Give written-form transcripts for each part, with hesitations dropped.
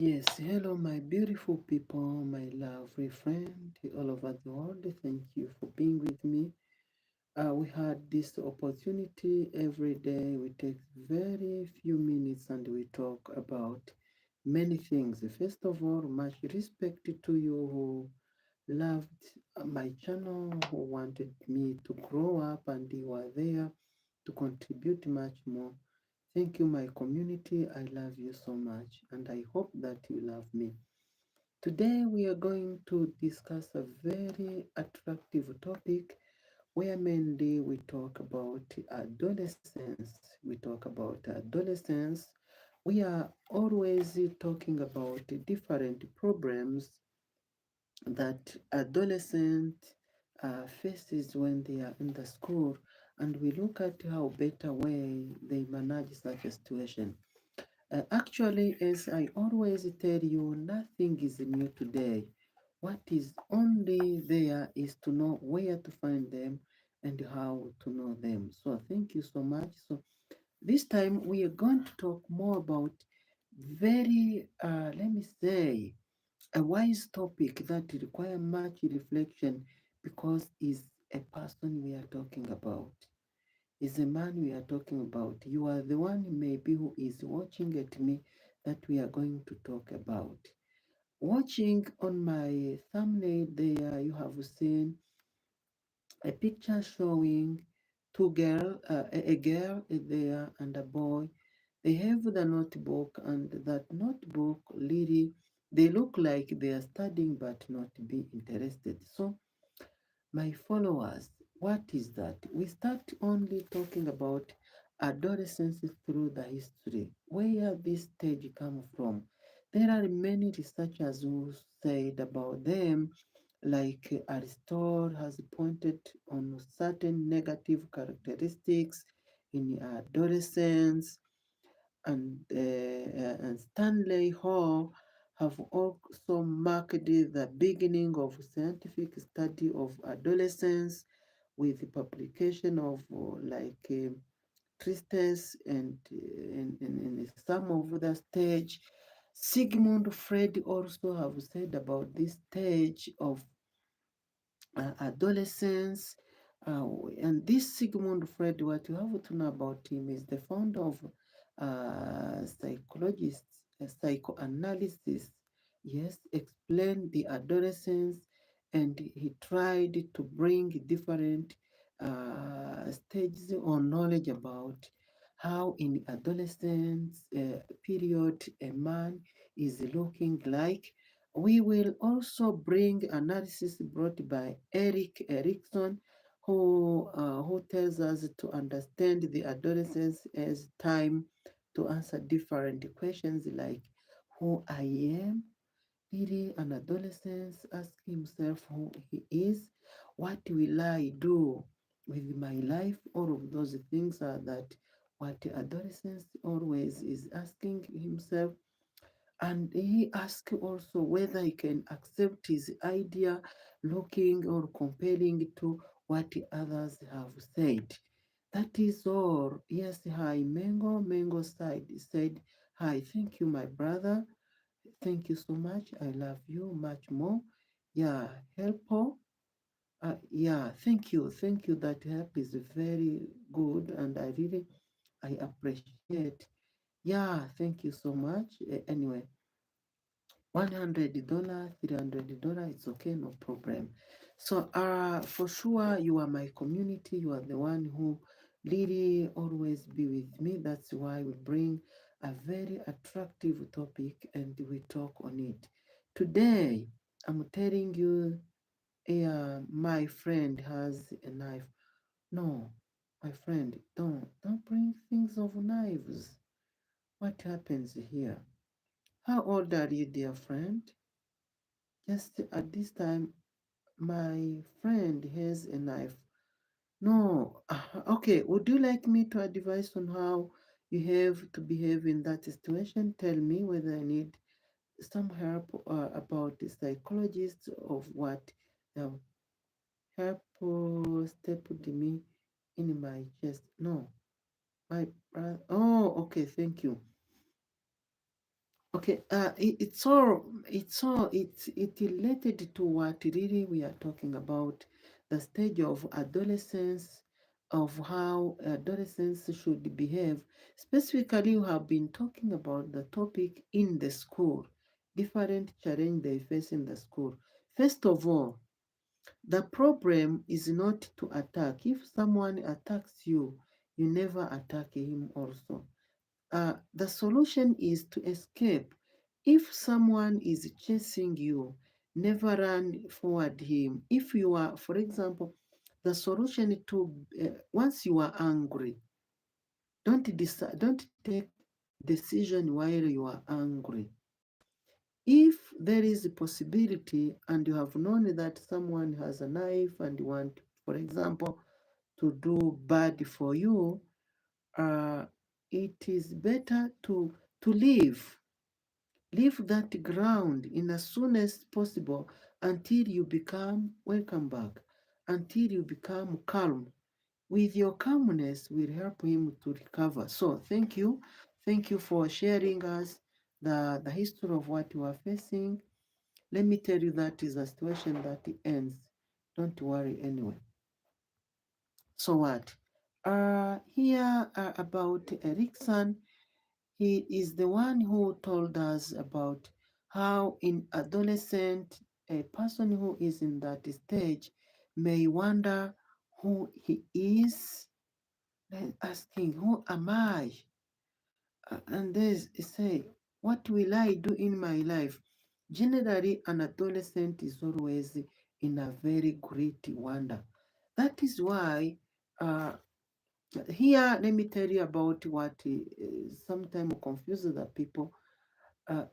Yes, hello, my beautiful people, my lovely friend all over the world. Thank you for being with me. We had this opportunity every day. We take very few minutes and we talk about many things. First of all, much respect to you who loved my channel, who wanted me to grow up, and you are there to contribute much more. Thank you, my community. I love you so much, and I hope that you love me. Today, we are going to discuss a very attractive topic where mainly we talk about adolescence. We talk about adolescence. We are always talking about different problems that adolescent faces when they are in the school, and we look at how better way they manage such a situation. Actually, as I always tell you, nothing is new today. What is only there is to know where to find them and how to know them. So thank you so much. So this time we are going to talk more about very, let me say, a wise topic that require much reflection because is a person we are talking about, is a man we are talking about. You are the one maybe who is watching at me that we are going to talk about. Watching on my thumbnail there, you have seen a picture showing a girl there and a boy. They have the notebook, and that notebook really, they look like they are studying but not be interested. So my followers, what is that? We start only talking about adolescence through the history, where this stage come from. There are many researchers who said about them, like Aristotle has pointed on certain negative characteristics in adolescence, and Stanley Hall have also marked the beginning of scientific study of adolescence with the publication of treatises and some of the stage. Sigmund Freud also have said about this stage of adolescence. Uh, and this Sigmund Freud, what you have to know about him is the founder of psychologists, psychoanalysis. Yes, explained the adolescence, and he tried to bring different stages or knowledge about how in adolescence period a man is looking like. We will also bring analysis brought by Erikson, who tells us to understand the adolescence as time to answer different questions like who I am. Really, an adolescent asks himself who he is, what will I do with my life? All of those things are that what adolescent always is asking himself, and he asked also whether he can accept his idea looking or comparing to what others have said. That is all. Yes, hi, Mango side said, hi, thank you, my brother. Thank you so much. I love you much more. Yeah, help. Yeah, thank you. Thank you. That help is very good, and I appreciate. Yeah, thank you so much. Anyway, $100, $300, it's okay, no problem. So for sure, you are my community. You are the one who really always be with me. That's why we bring a very attractive topic and we talk on it. Today, I'm telling you, my friend has a knife. No, my friend, don't bring things of knives. What happens here? How old are you, dear friend? Just at this time, my friend has a knife. No, okay. Would you like me to advise on how you have to behave in that situation? Tell me whether I need some help about the psychologist of what the help stapled me in my chest. No, my brother. Oh, okay. Thank you. Okay, it's related to what really we are talking about, the stage of adolescence, of how adolescents should behave. Specifically, we have been talking about the topic in the school, different challenge they face in the school. First of all, the problem is not to attack. If someone attacks you, you never attack him also. The solution is to escape. If someone is chasing you, never run forward him. If you are, for example, the solution to once you are angry, don't take decision while you are angry. If there is a possibility and you have known that someone has a knife and you want, for example, to do bad for you, uh, it is better to leave that ground in as soon as possible until you become welcome back, until you become calm. With your calmness will help him to recover. So thank you for sharing us the history of what you are facing. Let me tell you that is a situation that ends. Don't worry anyway. So what? Here about Erikson. He is the one who told us about how in adolescent, a person who is in that stage may wonder who he is, then asking, who am I? And they say, what will I do in my life? Generally, an adolescent is always in a very great wonder. That is why uh, here, let me tell you about what sometimes confuses the people.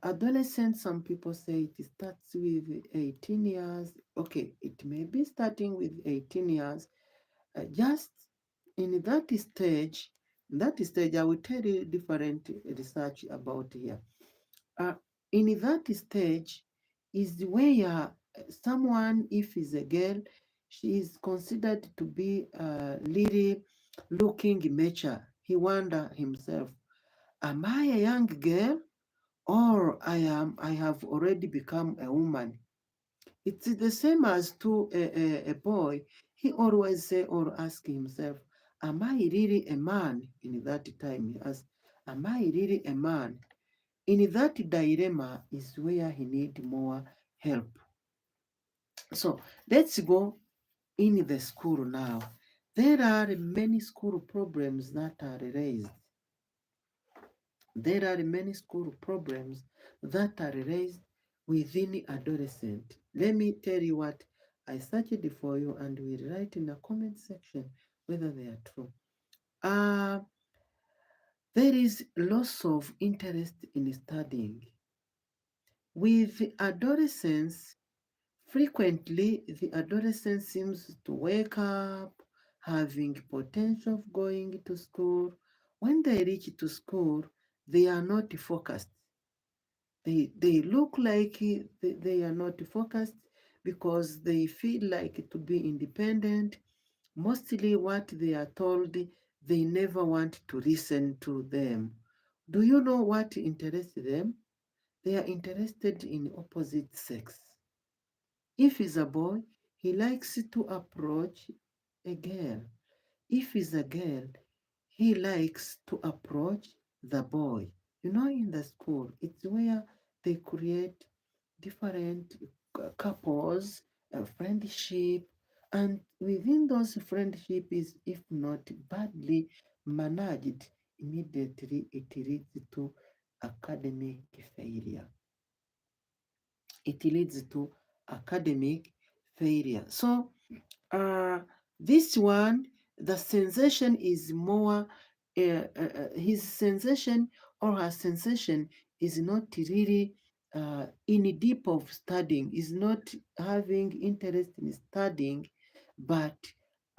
Adolescent, some people say it starts with 18 years. Okay, it may be starting with 18 years. Just in that stage, I will tell you different research about here. Uh, in that stage is where someone, if is a girl, she is considered to be really looking mature. He wonder himself, am I a young girl or I have already become a woman? It's the same as to a boy. He always say or ask himself, am I really a man? In that time, he asks, am I really a man? In that dilemma is where he need more help. So let's go in the school now. There are many school problems that are raised. There are many school problems that are raised within adolescent. Let me tell you what I searched for you and we'll write in the comment section whether they are true. Uh, there is loss of interest in studying. With adolescence, frequently the adolescent seems to wake up having potential of going to school. When they reach to school, they are not focused. They look like they are not focused because they feel like to be independent. Mostly what they are told, they never want to listen to them. Do you know what interests them? They are interested in opposite sex. If he's a boy, he likes to approach a girl. If he's a girl, he likes to approach the boy. You know, in the school, it's where they create different couples, friendship, and within those friendship is, if not badly managed, immediately it leads to academic failure. It leads to academic failure. So uh, this one, the sensation is more, his sensation or her sensation is not really in deep of studying, is not having interest in studying, but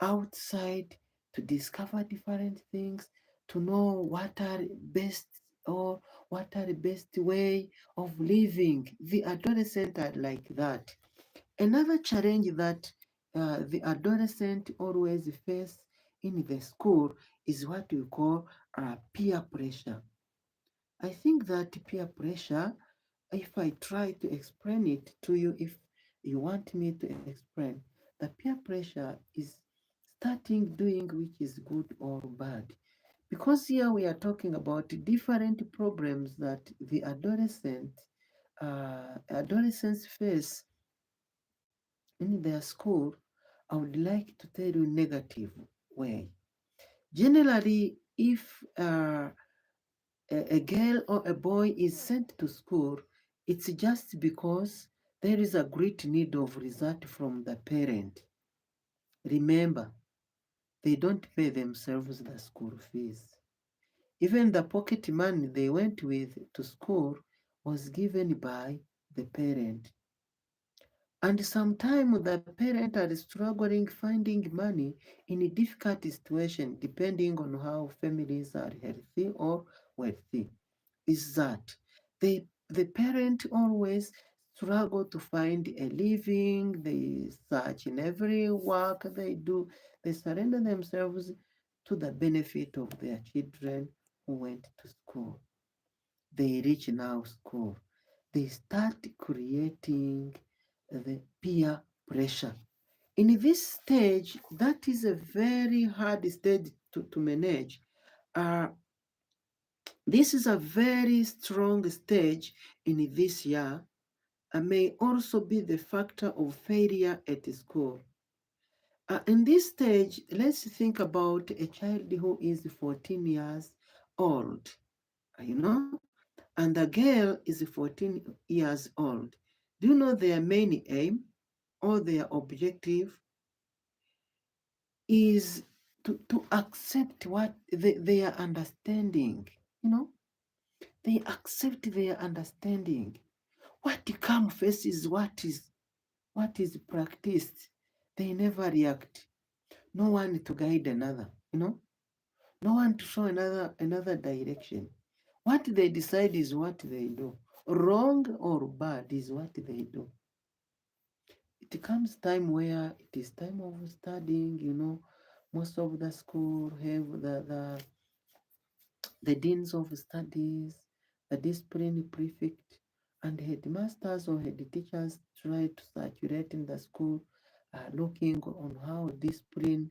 outside to discover different things, to know what are best or what are the best way of living. The adolescent are like that. Another challenge that the adolescent always face in the school is what we call peer pressure. I think that peer pressure, if I try to explain it to you, if you want me to explain, the peer pressure is starting doing which is good or bad. Because here we are talking about different problems that the adolescents face in their school. I would like to tell you negative way. Generally, if a girl or a boy is sent to school, it's just because there is a great need of result from the parent. Remember, they don't pay themselves the school fees. Even the pocket money they went with to school was given by the parent. And sometimes the parent are struggling finding money in a difficult situation depending on how families are healthy or wealthy. Is that the parent always struggle to find a living, they search in every work they do, they surrender themselves to the benefit of their children who went to school. They reach now school. They start creating the peer pressure. In this stage, that is a very hard stage to manage. Uh, this is a very strong stage in this year and may also be the factor of failure at school. In this stage, let's think about a child who is 14 years old, you know, and the girl is 14 years old. Do you know their main aim or their objective is to accept what their understanding, you know, they accept their understanding. What comes first is what is practiced. They never react. No one to guide another, you know, no one to show another direction. What they decide is what they do. Wrong or bad is what they do. It comes time where it is time of studying, you know, most of the school have the deans of studies, the discipline prefect, and headmasters or head teachers try to circulate in the school, looking on how discipline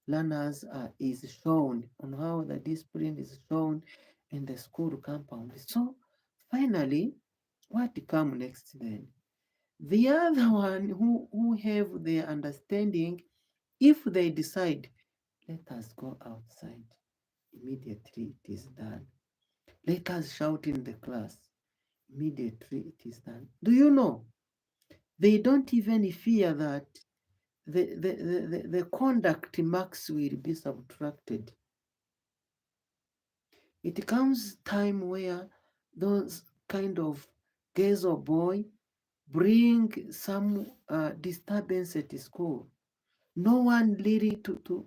learners is shown, on how the discipline is shown in the school compound. So finally, what come next then? The other one who have their understanding, if they decide, let us go outside, immediately it is done. Let us shout in the class. Immediately it is done. Do you know? They don't even fear that the conduct marks will be subtracted. It comes time where those kind of girls or boy bring some disturbance at school. No one really to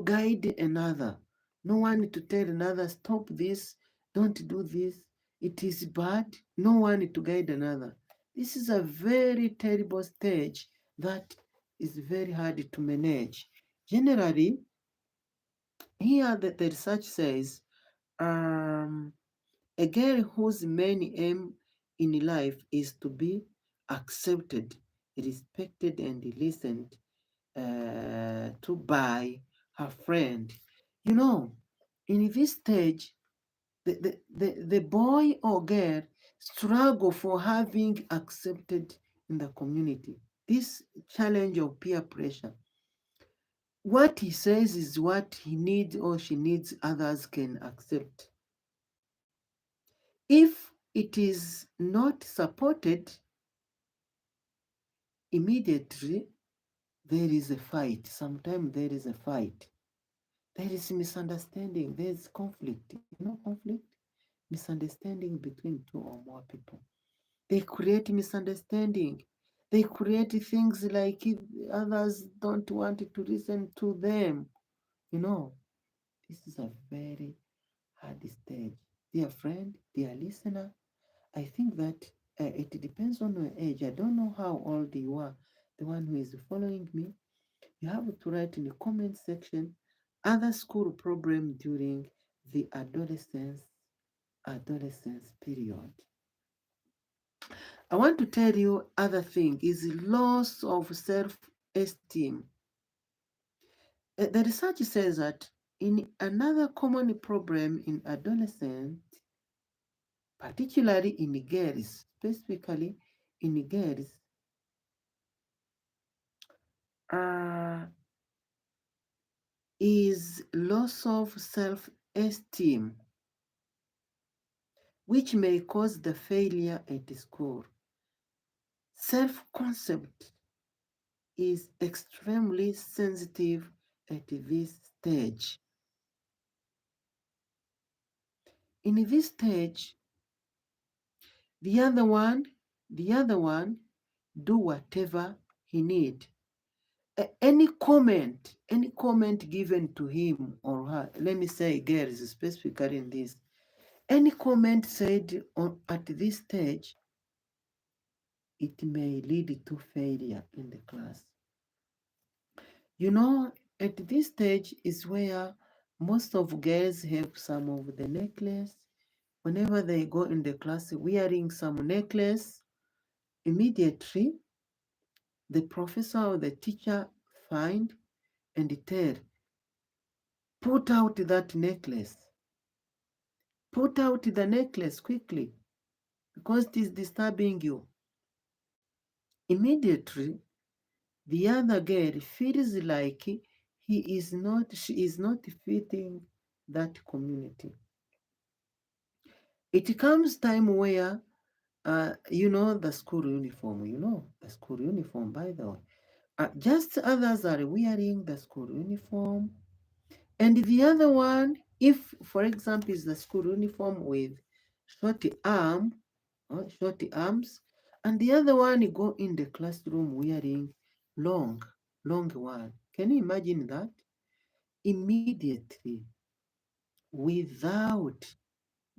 guide another. No one to tell another, stop this, don't do this, it is bad. No one to guide another. This is a very terrible stage that is very hard to manage. Generally, here the research says um, a girl whose main aim in life is to be accepted, respected, and listened to by her friend. You know, in this stage, the boy or girl struggle for having accepted in the community. This challenge of peer pressure. What he says is what he needs or she needs others can accept. If it is not supported, immediately there is a fight. Sometimes there is a fight. There is misunderstanding. There is conflict. You know, conflict? Misunderstanding between two or more people. They create misunderstanding. They create things like others don't want to listen to them. You know, this is a very hard stage. Dear friend, dear listener, I think that it depends on your age. I don't know how old you are. The one who is following me, you have to write in the comment section other school problem during the adolescence adolescence period. I want to tell you other thing is loss of self-esteem. The research says that in another common problem in adolescents, particularly in girls, specifically in girls, uh, is loss of self-esteem, which may cause the failure at school. Self-concept is extremely sensitive at this stage. In this stage, the other one do whatever he need. Any comment given to him or her, let me say girls specifically in this, any comment said at this stage, it may lead to failure in the class. You know, at this stage is where most of girls have some of the necklace. Whenever they go in the class wearing some necklace, immediately the professor or the teacher find and tell, put out that necklace. Put out the necklace quickly because it is disturbing you. Immediately, the other girl feels like she is not fitting that community. It comes time where, the school uniform, the school uniform, by the way. Just others are wearing the school uniform. And the other one, if, for example, is the school uniform with short arms, and the other one you go in the classroom wearing long, long one. Can you imagine that? Immediately, without,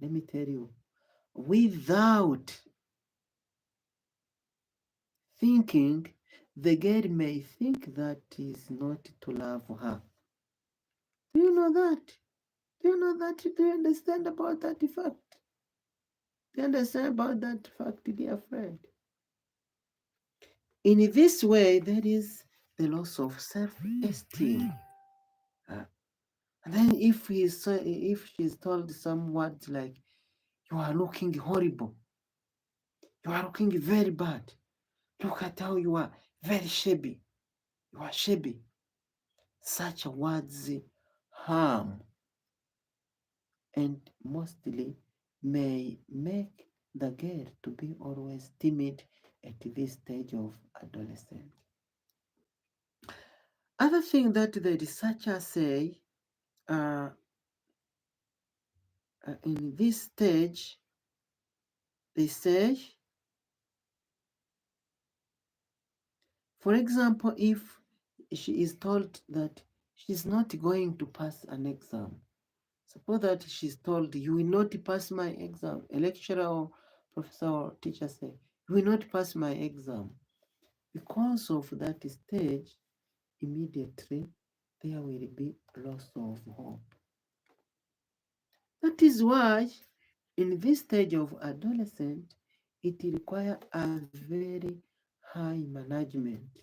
let me tell you, without thinking, the girl may think that is not to love her. Do you know that? Do you know that? Do you understand about that fact? Do you understand about that fact, dear friend? In this way, there is the loss of self-esteem. And then if she's told some words like, you are looking horrible, you are looking very bad, look at how you are, very shabby, you are shabby. Such words harm and mostly may make the girl to be always timid at this stage of adolescence. Other thing that the researchers say, uh, in this stage, they say, for example, if she is told that she's not going to pass an exam, suppose that she's told, you will not pass my exam, a lecturer or professor or teacher say, you will not pass my exam. Because of that stage, immediately there will be loss of hope. That is why in this stage of adolescence, it requires a very high management,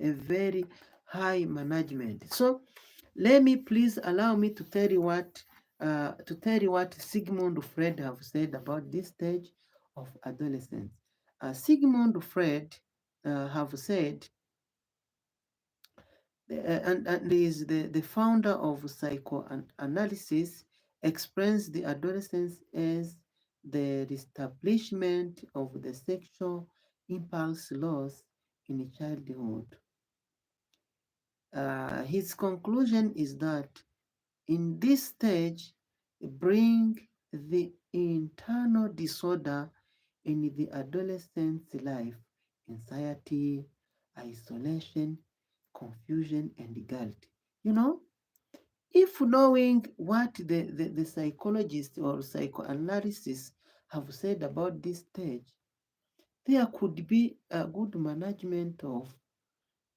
a very high management. So let me please allow me to tell you what Sigmund Freud have said about this stage of adolescence. Sigmund Freud have said, and is the founder of psychoanalysis, explains the adolescence as the establishment of the sexual impulse loss in childhood. His conclusion is that in this stage, bring the internal disorder in the adolescent's life, anxiety, isolation, confusion, and guilt. You know, if knowing what the psychologist or psychoanalysis have said about this stage, there could be a good management of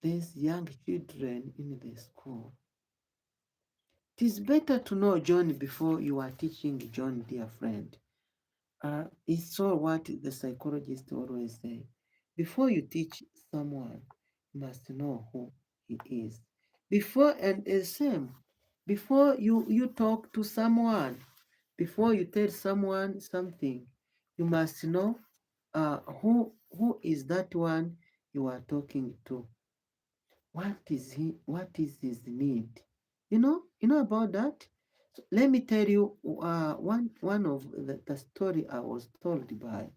these young children in the school. it is better to know John before you are teaching John, dear friend. It's so what the psychologists always say. Before you teach someone, you must know who he is. Before, and the same, before you talk to someone, before you tell someone something, you must know who is that one you are talking to. What is he? What is his need? You know about that. So let me tell you one of the story I was told by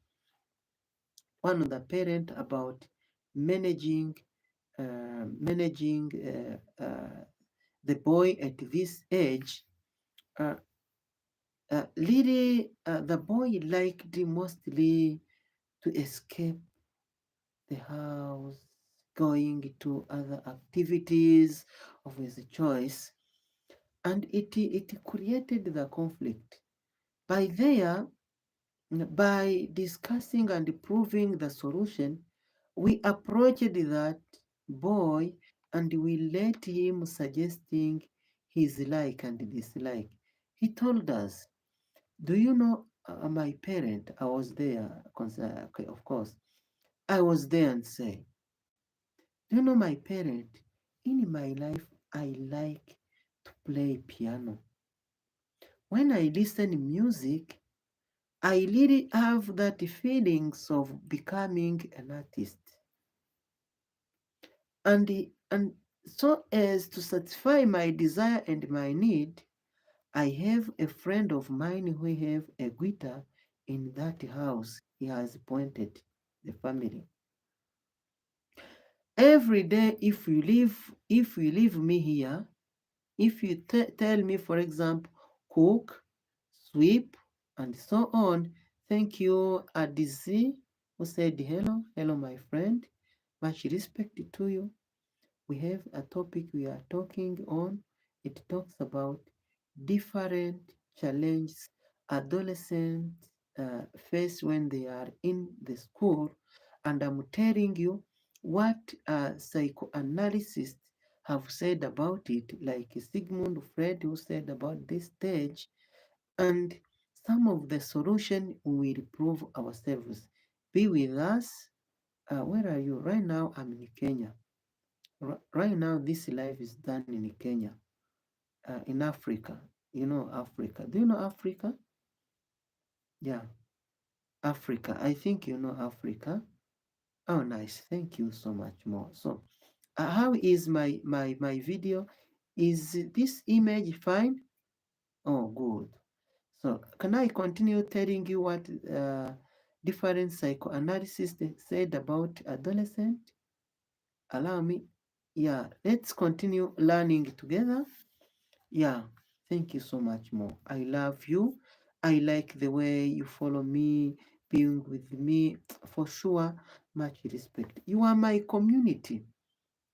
one of the parent about managing managing the boy at this age. Uh, really, the boy liked mostly to escape the house, going to other activities of his choice, and it created the conflict. By there, by discussing and proving the solution, we approached that boy and we let him suggesting his like and dislike. He told us, "Do you know my parent?" I was there, okay, of course. I was there and say, "Do you know my parent? In my life, I like to play piano. When I listen music, I really have that feelings of becoming an artist. And so as to satisfy my desire and my need, I have a friend of mine who have a guitar in that house." He has pointed the family. "Every day, if you leave me here, if you tell me, for example, cook, sweep, and so on." Thank you, Adizi, who said hello, my friend. Much respect to you. We have a topic we are talking on. It talks about different challenges adolescents face when they are in the school. And I'm telling you what psychoanalysts have said about it, like Sigmund Freud, who said about this stage, and some of the solution we will prove ourselves. Be with us. Where are you? Right now, I'm in Kenya. Right now, this live is done in Kenya, in Africa. You know Africa. Do you know Africa? Yeah, Africa. I think you know Africa. Oh, nice. Thank you so much more. So, how is my video? Is this image fine? Oh, good. So, can I continue telling you what different psychoanalysis said about adolescent? Allow me. Yeah, let's continue learning together. Yeah, thank you so much more. I love you. I like the way you follow me, being with me. For sure, much respect. You are my community.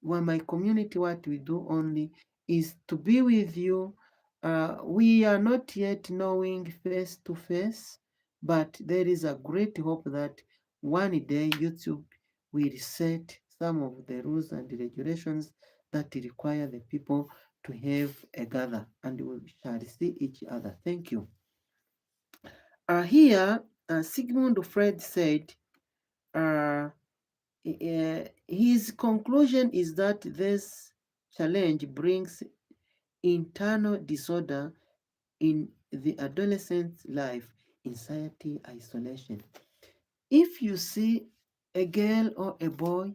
You are my community. What we do only is to be with you. We are not yet knowing face to face, but there is a great hope that one day YouTube will set some of the rules and regulations that require the people to have a gather and we shall see each other. Thank you. Here, Sigmund Freud said, his conclusion is that this challenge brings internal disorder in the adolescent's life, anxiety, isolation. If you see a girl or a boy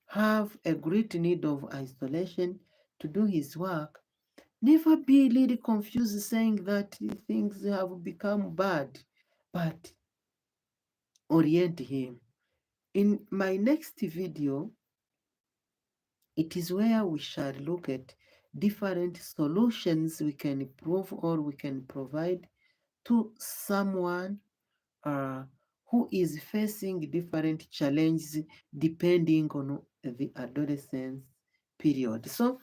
have a great need of isolation to do his work, never be really confused saying that things have become bad, but orient him. In my next video, it is where we shall look at different solutions we can prove or we can provide to someone uh, who is facing different challenges depending on the adolescence period. So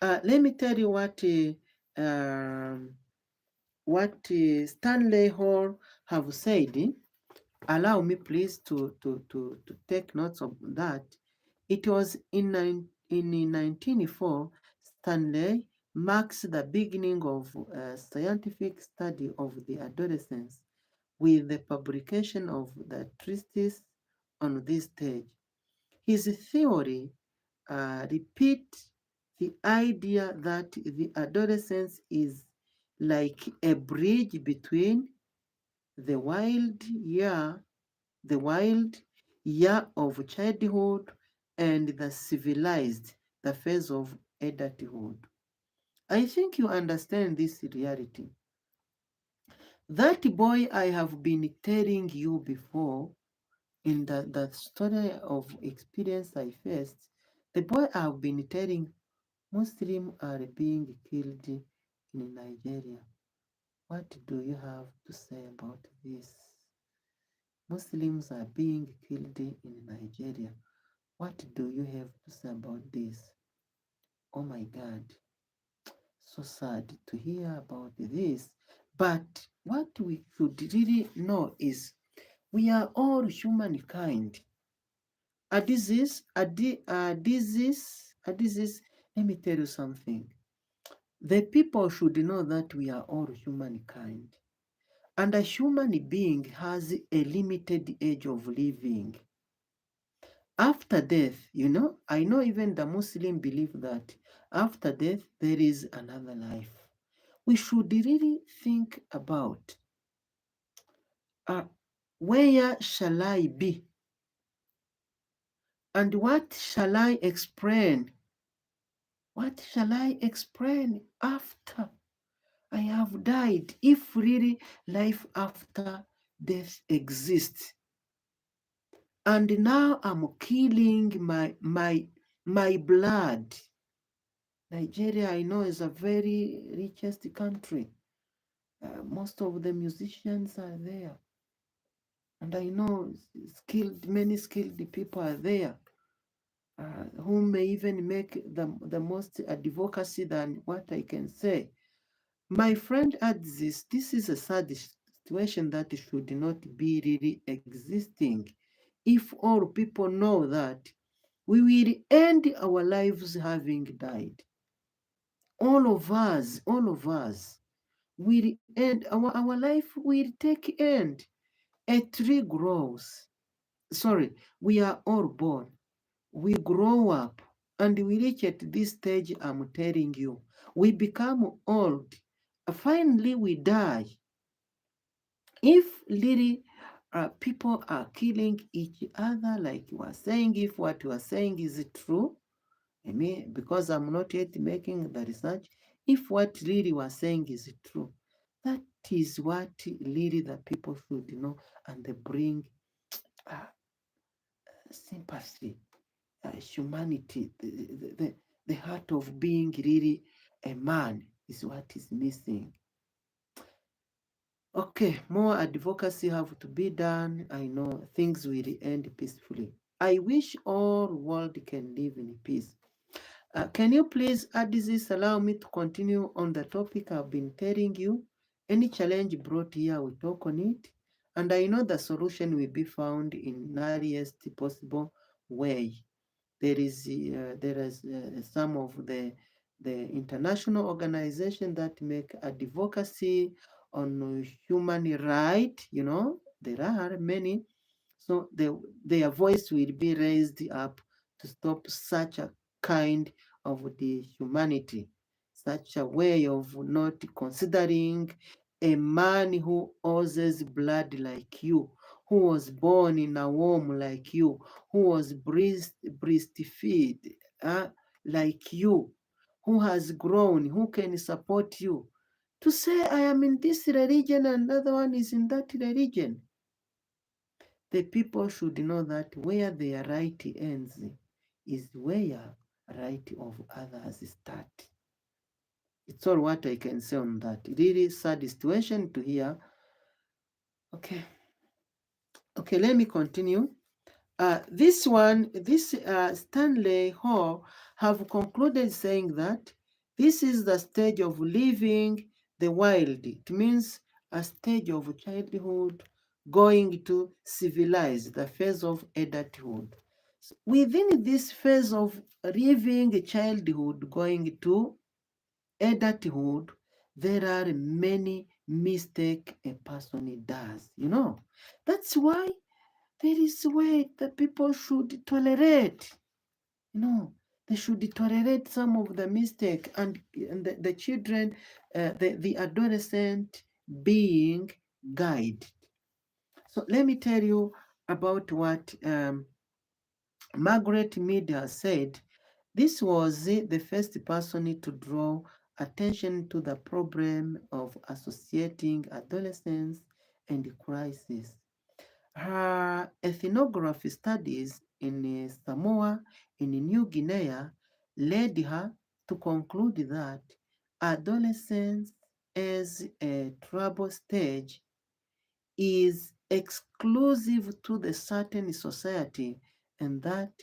let me tell you what Stanley Hall have said. Allow me please to take notes of that. It was in 1904, Stanley marks the beginning of a scientific study of the adolescence with the publication of the treatise on this stage. His theory repeats the idea that the adolescence is like a bridge between the wild year, the wild year of childhood and the civilized, the phase of adulthood. I think you understand this reality. That boy I have been telling you before in the story of experience I faced, the boy I've been telling, Muslims are being killed in Nigeria. What do you have to say about this? Muslims are being killed in Nigeria. What do you have to say about this? Oh my God, so sad to hear about this. But what we should really know is we are all humankind. A disease, let me tell you something. The people should know that we are all humankind. And a human being has a limited age of living. After death, I know even the Muslim believe that after death there is another life. We should really think about uh, where shall I be? And what shall I explain? What shall I explain after I have died? If really life after death exists. And now I'm killing my blood. Nigeria, I know, is a very richest country. Most of the musicians are there. And I know many skilled people are there who may even make the most advocacy than what I can say. My friend adds this is a sad situation that should not be really existing. If all people know that we will end our lives having died. All of us will end, our life will take end. A tree grows. Sorry, we are all born. We grow up and we reach at this stage, I'm telling you. We become old. Finally, we die. If really people are killing each other, like you are saying, if what you are saying is true, I mean, because I'm not yet making the research, if what really was saying is true, that is what really the people should know, and they bring uh, sympathy, humanity, the heart of being really a man is what is missing. Okay, more advocacy have to be done. I know things will end peacefully. I wish all world can live in peace. Can you please add this, allow me to continue on the topic I've been telling you? Any challenge brought here, we talk on it. And I know the solution will be found in earliest possible way. There is some of the international organization that make advocacy on human right. There are many, so their voice will be raised up to stop such a kind of the humanity, such a way of not considering a man who oozes blood like you, who was born in a womb like you, who was breastfed like you, who has grown, who can support you. To say I am in this religion and another one is in that religion. The people should know that where their right ends is where right of others start. It's all what I can say on that. Really sad situation to hear. Okay, let me continue. This Stanley Hall have concluded saying that this is the stage of living the wild. It means a stage of childhood going to civilize, the phase of adulthood. Within this phase of living childhood going to adulthood, there are many mistakes a person does. That's why there is a way that people should tolerate. No, they should tolerate some of the mistake, and the children, the adolescent being guided. So let me tell you about what Margaret Mead has said. This was the first person to draw attention to the problem of associating adolescence and crisis. Her ethnography studies in Samoa in New Guinea led her to conclude that adolescence as a trouble stage is exclusive to the certain society, and that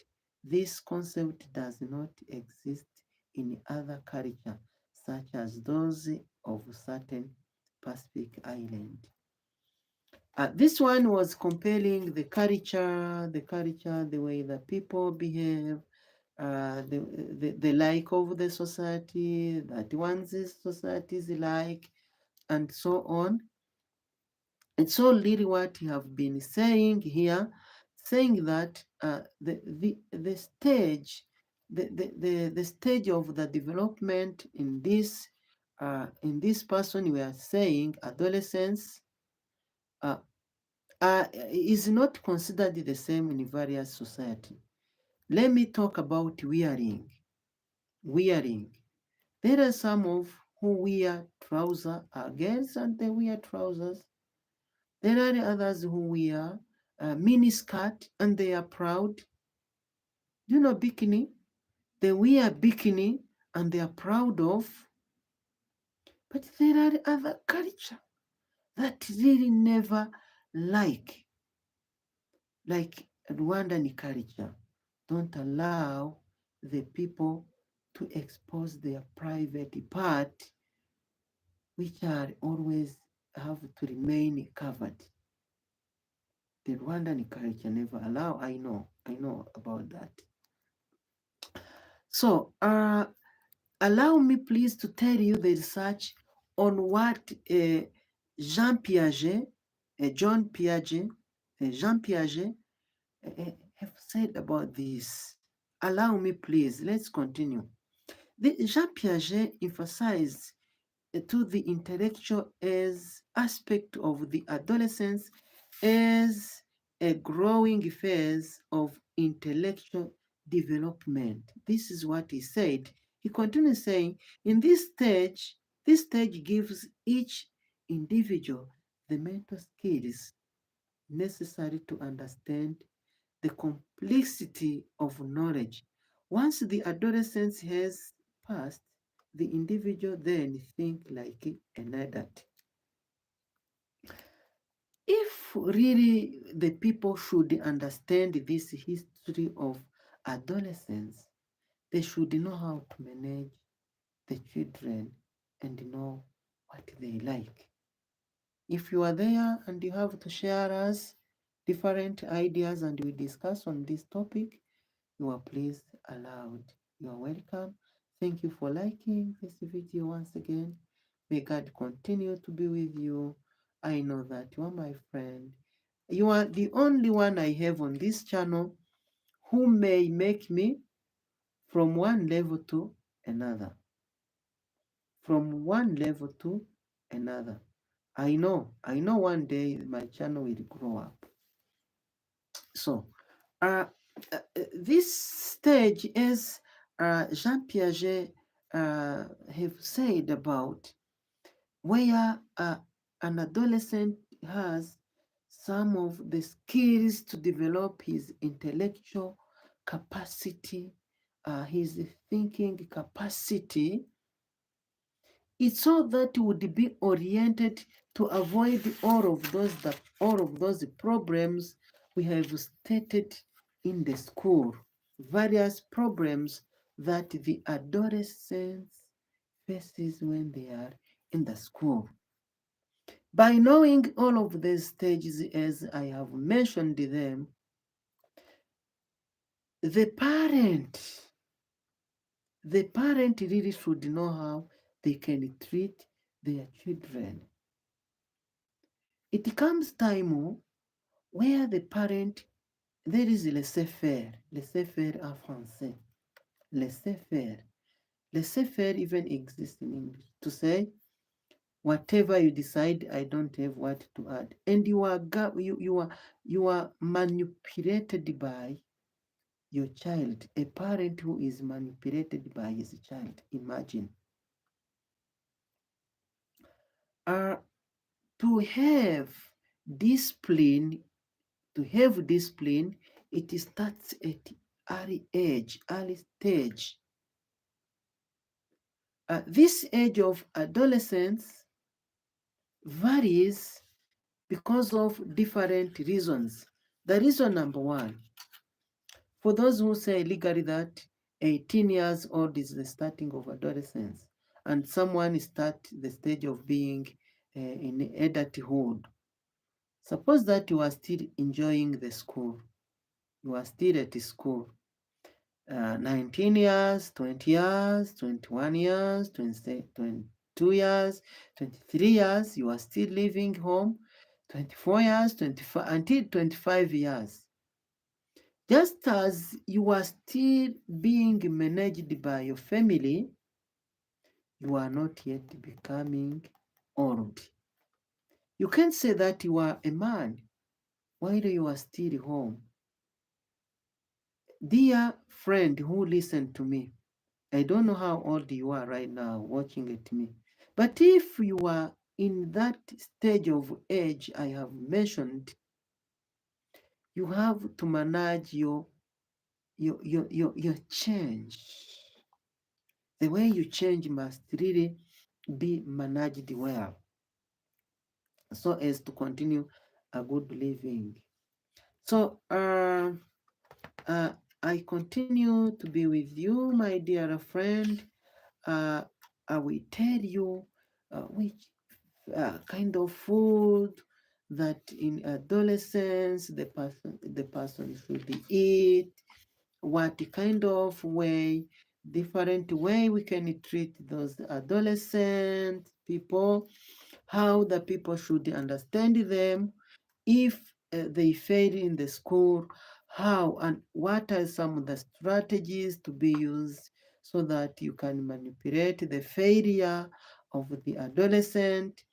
this concept does not exist in other culture, such as those of certain Pacific island. This one was comparing the way that people behave, the like of the society, that one's societies like, and so on. And so really what you have been saying here, saying that the stage, the stage of the development in this person, we are saying adolescence, uh, is not considered the same in various society. Let me talk about wearing. Wearing. There are some of who wear trousers, girls, and they wear trousers. There are others who wear a mini skirt and they are proud. Do you know bikini? They wear bikini and they are proud of. But there are other culture that really never like Rwandan culture. Don't allow the people to expose their private part, which are always have to remain covered. The Rwandan culture never allow. I know about that. So, allow me please to tell you the research on what Jean Piaget, Jean Piaget have said about this. Allow me please, let's continue. Jean Piaget emphasized to the intellectual as aspect of the adolescence as a growing phase of intellectual development. This is what he said. He continues saying, in this stage gives each individual the mental skills necessary to understand the complexity of knowledge. Once the adolescence has passed, the individual then think like an adult. If really the people should understand this history of adolescence, they should know how to manage the children and know what they like. If you are there and you have to share us different ideas and we discuss on this topic, you are please allowed. You are welcome. Thank you for liking this video once again. May God continue to be with you. I know that you are my friend. You are the only one I have on this channel who may make me from one level to another. From one level to another. I know one day my channel will grow up. So, uh, this stage, as Jean Piaget have said about, where an adolescent has some of the skills to develop his intellectual capacity, his thinking capacity, it's so that would be oriented to avoid all of those problems we have stated in the school, various problems that the adolescents faces when they are in the school. By knowing all of these stages as I have mentioned them, the parent really should know how they can treat their children. It comes time where the parent, there is laissez-faire en français, laissez-faire. Laissez-faire even exists in English to say, whatever you decide, I don't have what to add. And you are manipulated by your child, a parent who is manipulated by his child. Imagine. Uh, to have discipline, it starts at early stage. This age of adolescence varies because of different reasons. The reason number one, for those who say legally that 18 years old is the starting of adolescence, and someone start the stage of being in adulthood, suppose that you are still enjoying the school, you are still at school, 19 years, 20 years, 21 years, 22 years, 23 years, you are still living home, 24 years, 25, until 25 years. Just as you are still being managed by your family, you are not yet becoming old. You can't say that you are a man while you are still home. Dear friend who listen to me, I don't know how old you are right now watching at me, but if you are in that stage of age I have mentioned, you have to manage your change. The way you change must really be managed well so as to continue a good living. So I continue to be with you, my dear friend. I will tell you which kind of food that in adolescence the person should eat, what kind of way, different way we can treat those adolescent people, how the people should understand them, if they fail in the school, how and what are some of the strategies to be used so that you can manipulate the failure of the adolescent.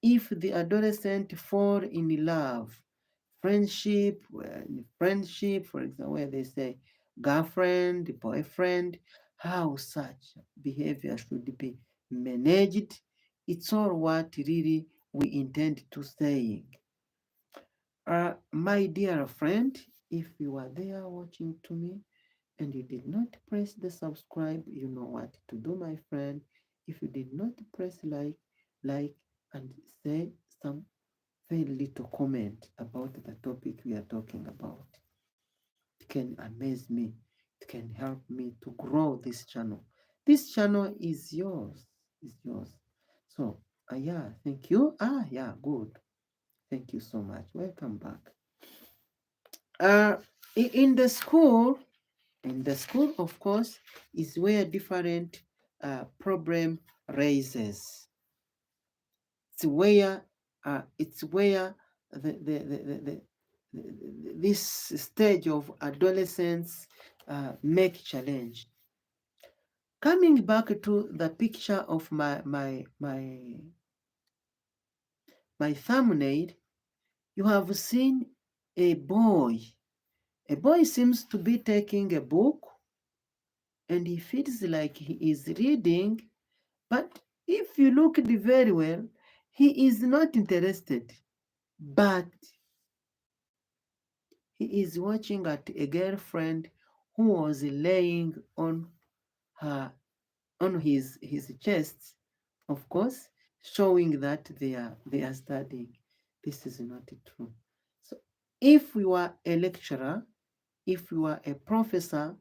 If the adolescent fall in love, friendship, for example, where they say girlfriend, boyfriend, how such behavior should be managed. It's all what really we intend to say. My dear friend, if you are there watching to me and you did not press the subscribe, you know what to do, my friend. If you did not press like, and say some very little comment about the topic we are talking about. It can amaze me. It can help me to grow this channel. This channel is yours. Is yours. So, yeah, thank you. Yeah, good. Thank you so much. Welcome back. In the school, of course, is where different problem raises. It's where this stage of adolescence make challenge. Coming back to the picture of my thumbnail, you have seen a boy. A boy seems to be taking a book and he feels like he is reading, but if you look very well, he is not interested, but he is watching at a girlfriend who was laying on her on his chest, of course, showing that they are studying. This is not true. So if you are a lecturer, if you are a professor,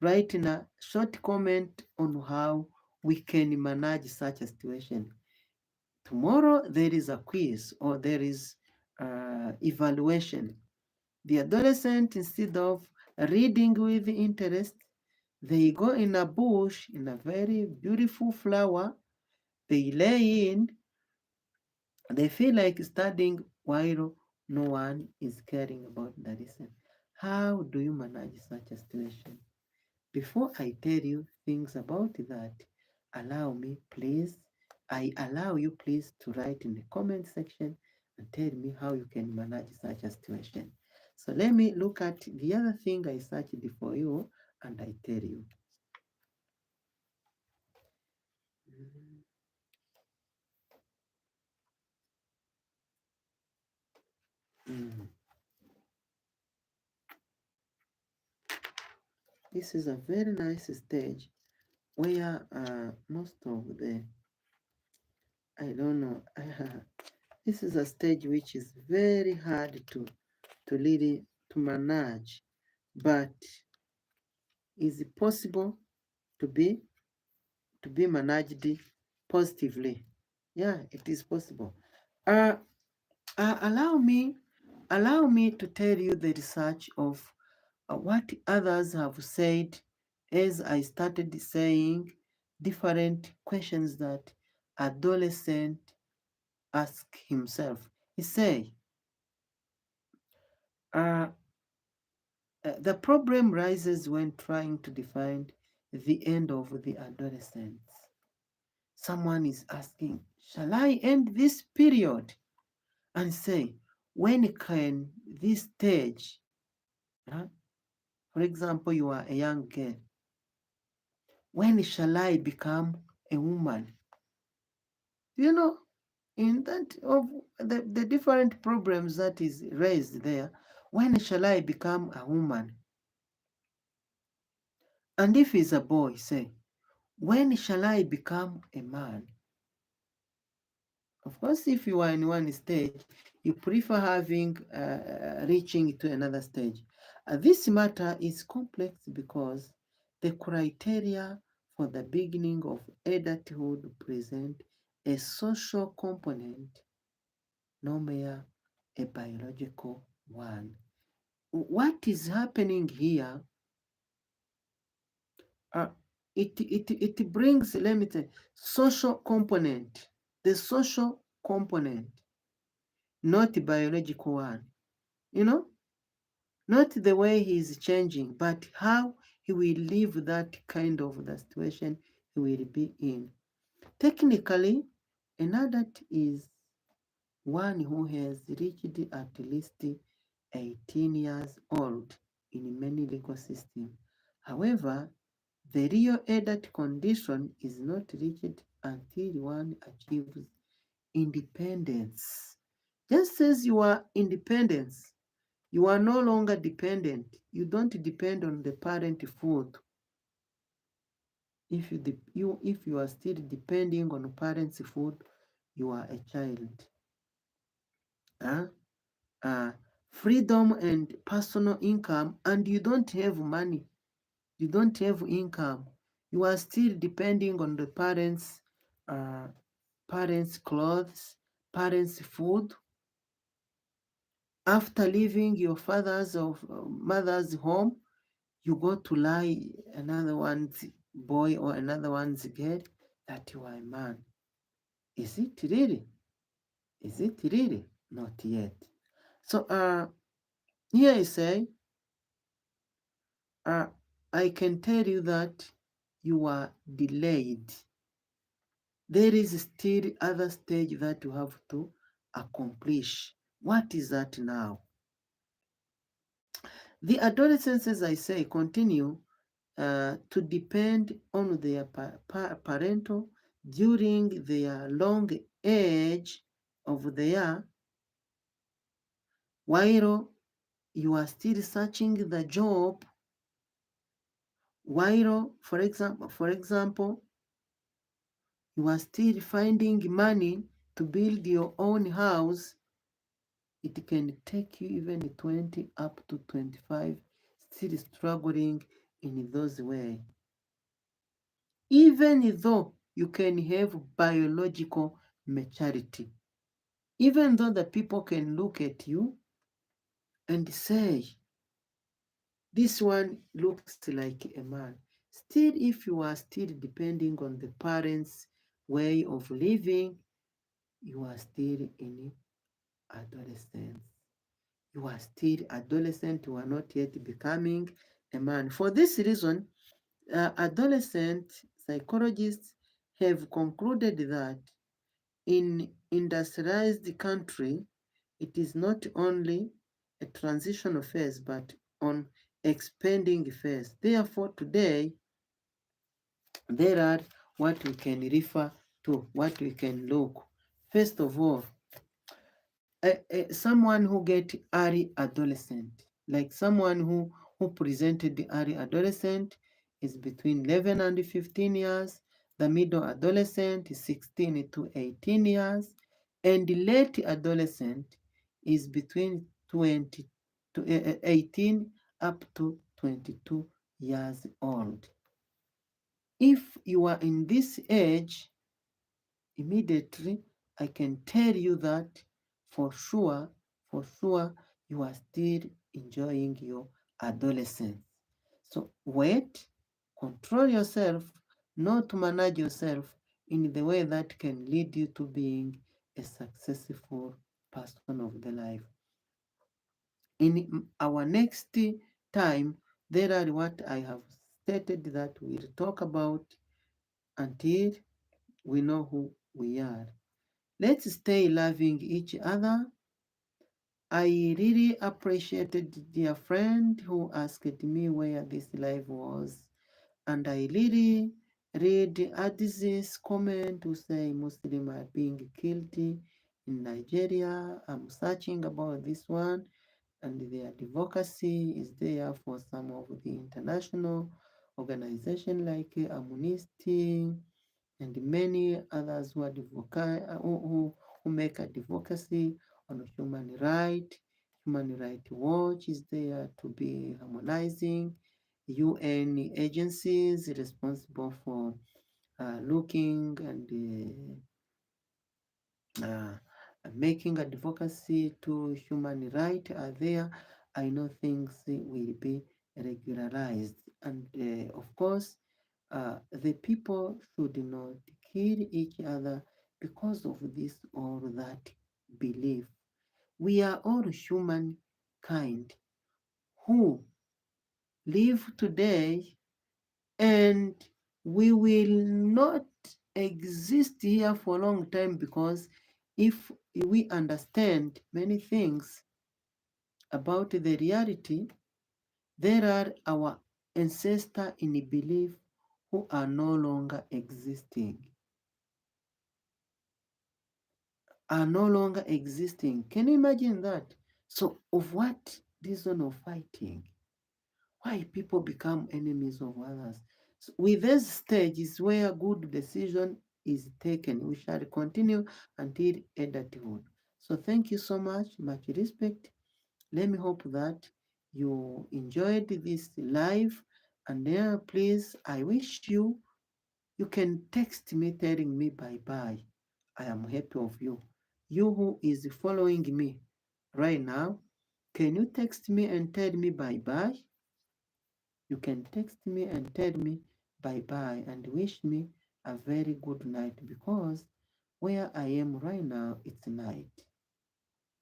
write in a short comment on how we can manage such a situation. Tomorrow there is a quiz or there is evaluation. The adolescent, instead of reading with interest, They go in a bush, in a very beautiful flower, they lay in, they feel like studying while no one is caring about the lesson. How do you manage such a situation? Before I tell you things about that, allow me, please, I allow you, please, to write in the comment section and tell me how you can manage such a situation. So let me look at the other thing I searched for you and I tell you. Mm. This is a very nice stage where most of the, I don't know, this is a stage which is very hard to really to manage, but is possible to be managed positively. Yeah, it is possible. Uh, allow me to tell you the research of what others have said as I started saying different questions that adolescent ask himself. He say, uh, the problem rises when trying to define the end of the adolescence. Someone is asking, shall I end this period? And say, when can this stage, huh? For example, you are a young girl, when shall I become a woman? You know, in that of the different problems that is raised there, when shall I become a woman? And if he's a boy, say, when shall I become a man? Of course, if you are in one stage, you prefer having reaching to another stage. This matter is complex because the criteria for the beginning of adulthood present a social component, no mere a biological one. What is happening here? Uh, it brings, let me tell you, social component, the social component, not the biological one. You know, not the way he is changing, but how he will live that kind of the situation he will be in. Technically, an adult is one who has reached at least 18 years old in many legal systems. However, the real adult condition is not reached until one achieves independence. Just as you are independence, you are no longer dependent. You don't depend on the parent food. If you are still depending on parents' food, you are a child. Huh? Freedom and personal income, and you don't have money. You don't have income. You are still depending on the uh, parents' clothes, parents' food. After leaving your father's or mother's home, you go to lie another one's boy or another one's girl that you are a man. Is it really? Is it really? Not yet. So here I say, uh, I can tell you that you are delayed. There is still other stage that you have to accomplish. What is that now? The adolescents, as I say, continue to depend on their parental during their long age of their, while you are still searching the job, while for example you are still finding money to build your own house. It can take you even 20 up to 25 still struggling in those ways, even though you can have biological maturity, even though the people can look at you and say, this one looks like a man. Still, if you are still depending on the parents' way of living, you are still in adolescence. You are still adolescent, you are not yet becoming a man. For this reason, adolescent psychologists have concluded that in industrialized country, it is not only a transitional phase, but on expanding phase. Therefore, today, there are what we can refer to, what we can look. First of all, someone who get early adolescent, like someone who presented the early adolescent is between 11 and 15 years, the middle adolescent is 16 to 18 years, and the late adolescent is between 20 to 18 up to 22 years old. If you are in this age, immediately I can tell you that for sure, you are still enjoying your adolescence. So wait, control yourself, not manage yourself in the way that can lead you to being a successful person of the life. In our next time, there are what I have stated that we'll talk about until we know who we are. Let's stay loving each other. I really appreciated dear friend who asked me where this live was. And I really read Adiz's comment to say Muslims are being killed in Nigeria. I'm searching about this one, and the advocacy is there for some of the international organizations like Amnesty and many others who make advocacy on human rights. Human Rights Watch is there to be harmonizing. UN agencies responsible for looking and making advocacy to human rights are there. I know things will be regularized. And of course, the people should not kill each other because of this or that belief. We are all humankind who live today, and we will not exist here for a long time, because if we understand many things about the reality, there are our ancestors in belief who are no longer existing. Can you imagine that? So of what reason of fighting? Why people become enemies of others? So with this stage is where good decision is taken. We shall continue until adulthood. So thank you so much respect. Let me hope that you enjoyed this live, and then please, I wish you can text me telling me bye bye. I am happy of you. You who is following me right now, can you text me and tell me bye bye? You can text me and tell me bye bye and wish me a very good night, because where I am right now, it's night.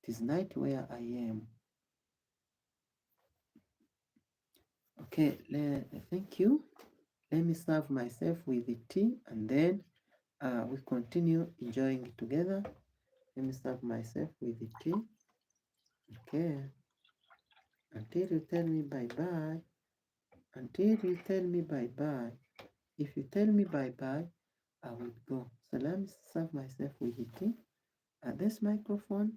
It is night where I am. Okay, thank you. Let me serve myself with the tea, and then we continue enjoying it together. Let me serve myself with the tea. Okay. Until you tell me bye bye. Until you tell me bye bye. If you tell me bye bye, I will go. So let me serve myself with the tea. This microphone,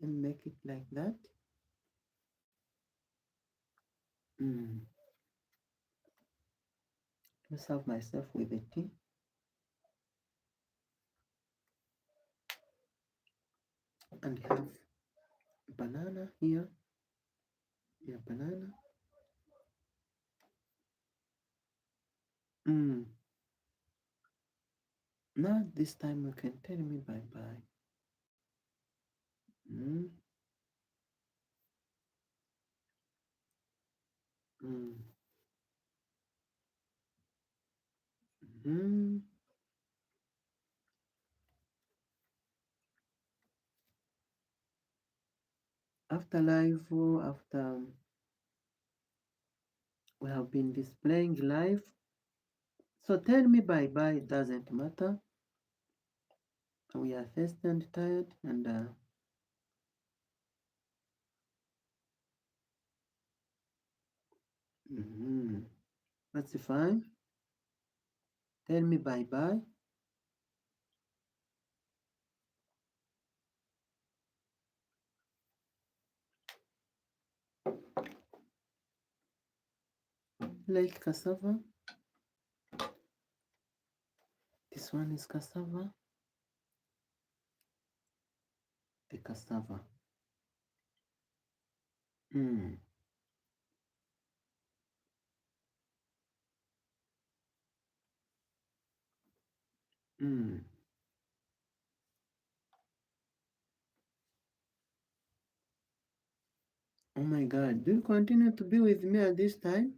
and make it like that. Let me serve myself with the tea. And have banana here. Yeah, banana. Now this time you can tell me bye bye. Mm. Mm. Mm-hmm. After live, after we have been displaying live. So tell me bye bye, it doesn't matter. We are thirsty and tired, and that's fine. Tell me bye bye. Like cassava. This one is cassava. The cassava. Mm. Mm. Oh my God, do you continue to be with me at this time?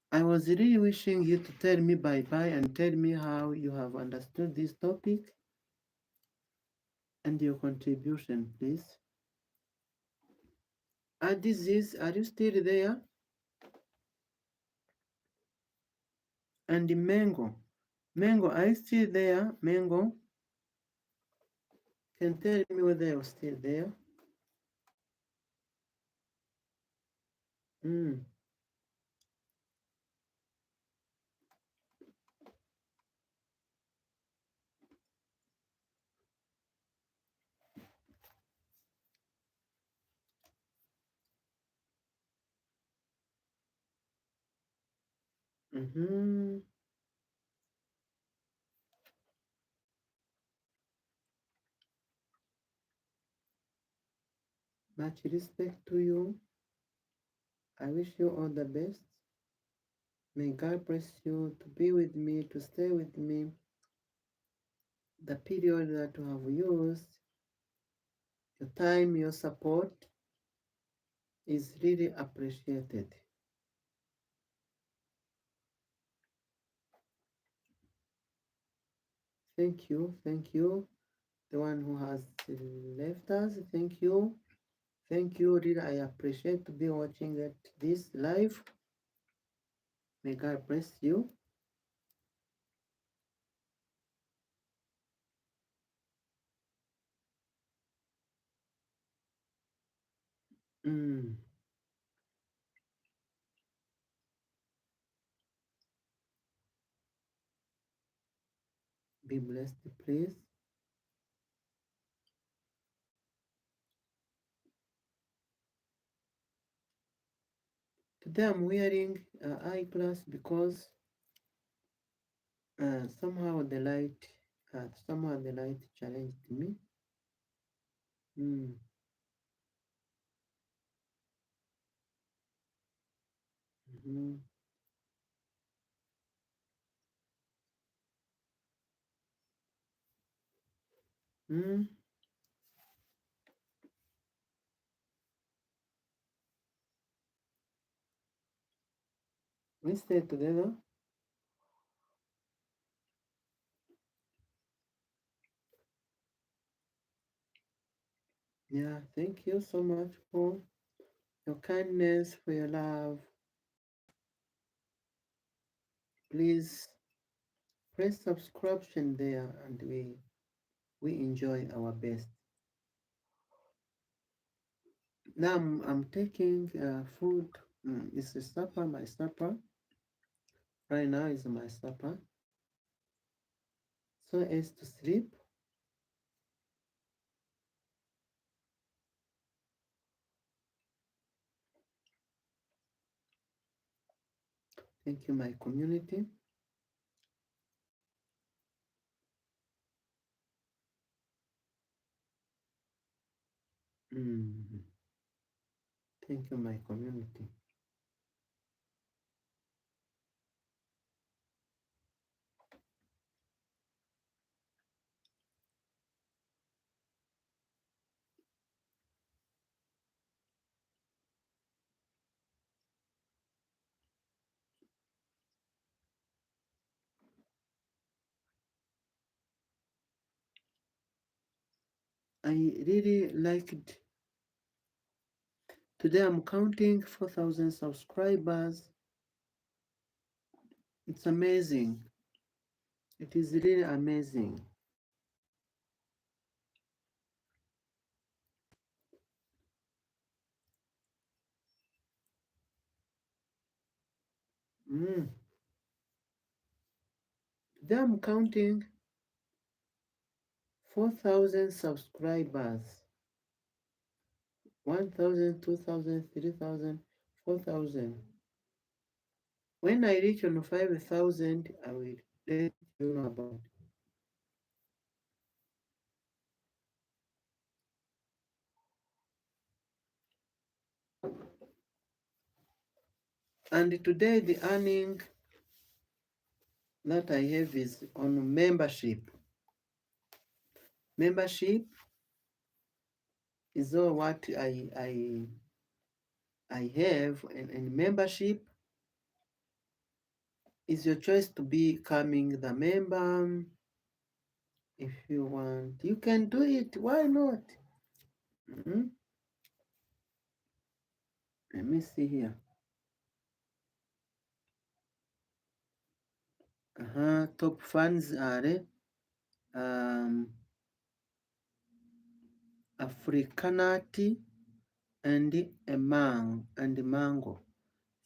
I was really wishing you to tell me bye bye and tell me how you have understood this topic and your contribution, please. Disease, are you still there? And the mango. Mango, are you still there? Mango, can tell me whether you're still there? Mm. Mm-hmm. Much respect to you. I wish you all the best. May God bless you to be with me, to stay with me. The period that you have used, your time, your support is really appreciated. Thank you, thank you. The one who has left us, thank you. Thank you, really, I appreciate to be watching this live. May God bless you. Mm. Be blessed, please. Today I'm wearing eyeglass because somehow the light challenged me. Mm. Mm-hmm. Mm. We stay together. Yeah, thank you so much for your kindness, for your love. Please press subscription there and we enjoy our best. Now I'm taking food. It's a supper, my supper. Right now is my supper. So as to sleep. Thank you, my community. Mm. Thank you, my community. I really liked. Today I'm counting 4,000 subscribers. It's amazing. It is really amazing. Mm. Today I'm counting 4,000 subscribers. 1,000, 2,000, 3,000, 4,000. When I reach on 5,000, I will let you know about it. And today the earning that I have is on membership. Membership is all what I have, and membership is your choice to becoming the member. If you want, you can do it. Why not? Mhm. Let me see here. Top fans are um, Africanati and Mango.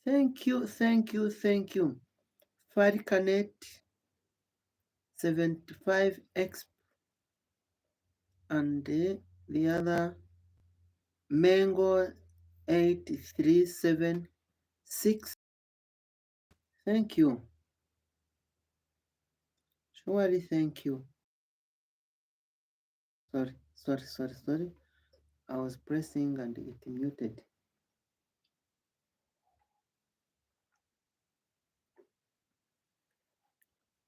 Thank you, thank you, thank you. Farcanet 75X and the other Mango 8376. Thank you. Surely thank you. Sorry. I was pressing and it muted.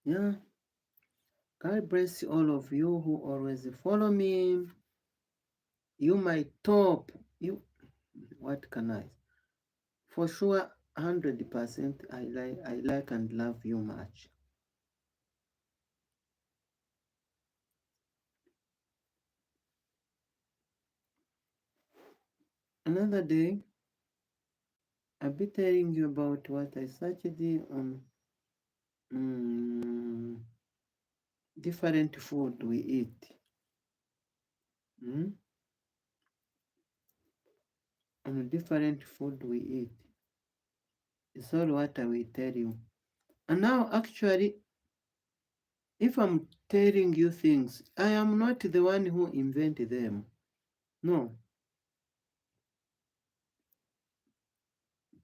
Yeah. God bless all of you who always follow me. You my top. You what can I? For sure, 100% I like and love you much. Another day, I'll be telling you about what I searched on different food we eat. Mm? On different food we eat. It's all what I will tell you. And now, actually, if I'm telling you things, I am not the one who invented them. No.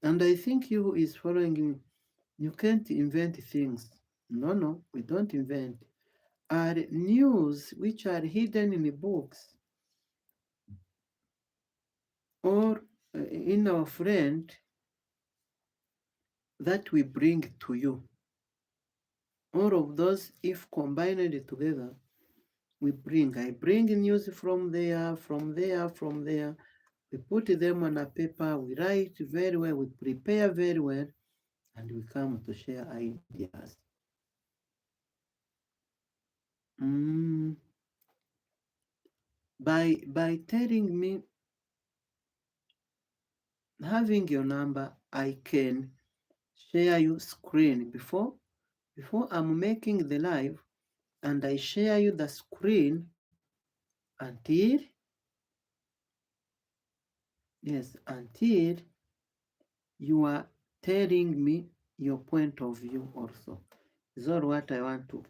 And I think you who is following me, you can't invent things. No, we don't invent. Are news which are hidden in the books or in our friend that we bring to you. All of those, if combined together, I bring news from there, from there, from there. We put them on a paper, we write very well, we prepare very well, and we come to share ideas. Mm, by telling me, having your number, I can share you screen before I'm making the live, and I share you the screen until until you are telling me your point of view also. Is all what I want to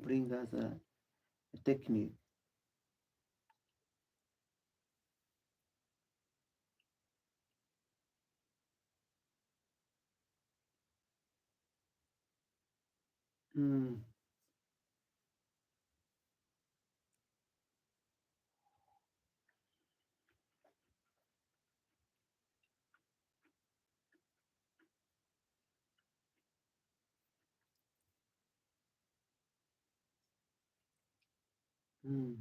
bring as a technique. Mm, mm,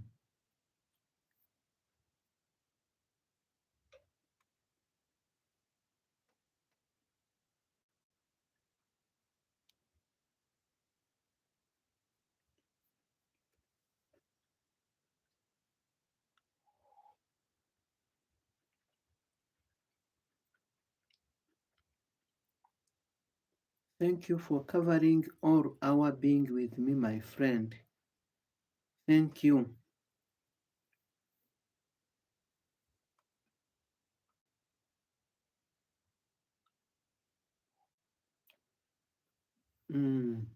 Thank you for covering all our being with me, my friend. Thank you. Mm.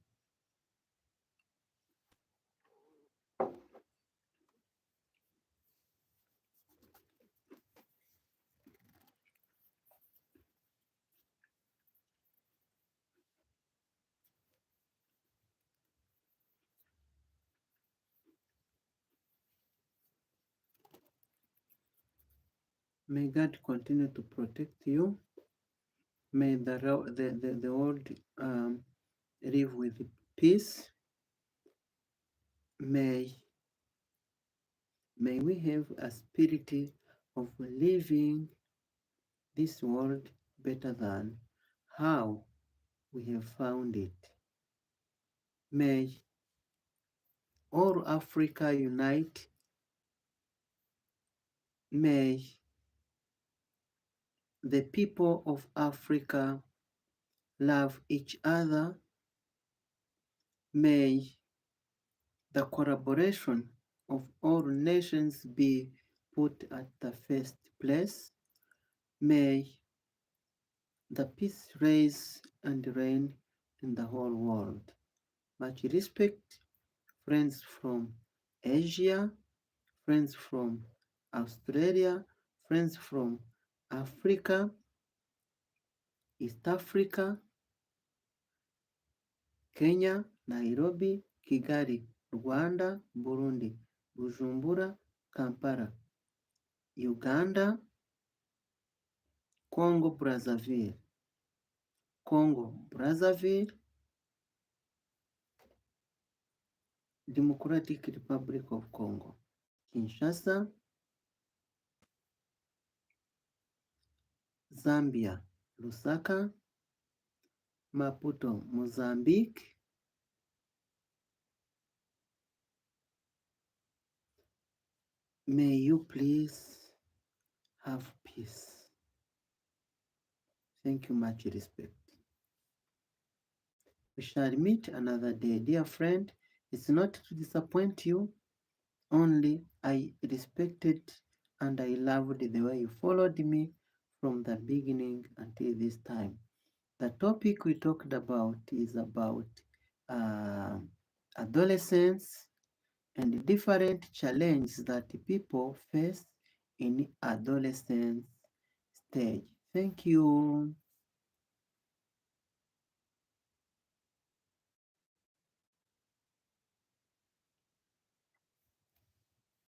May God continue to protect you. May the world live with peace. May, may we have a spirit of living this world better than how we have found it. May all Africa unite. May the people of Africa love each other. May the collaboration of all nations be put at the first place. May the peace rise and reign in the whole world. Much respect, friends from Asia, friends from Australia, friends from Africa, East Africa, Kenya, Nairobi, Kigali, Rwanda, Burundi, Bujumbura, Kampala, Uganda, Congo Brazzaville, Democratic Republic of Congo, Kinshasa, Zambia, Lusaka, Maputo, Mozambique, may you please have peace. Thank you, much respect. We shall meet another day. Dear friend, it's not to disappoint you, only I respected and I loved the way you followed me from the beginning until this time. The topic we talked about is about uh, adolescence and different challenges that people face in adolescence stage. Thank you.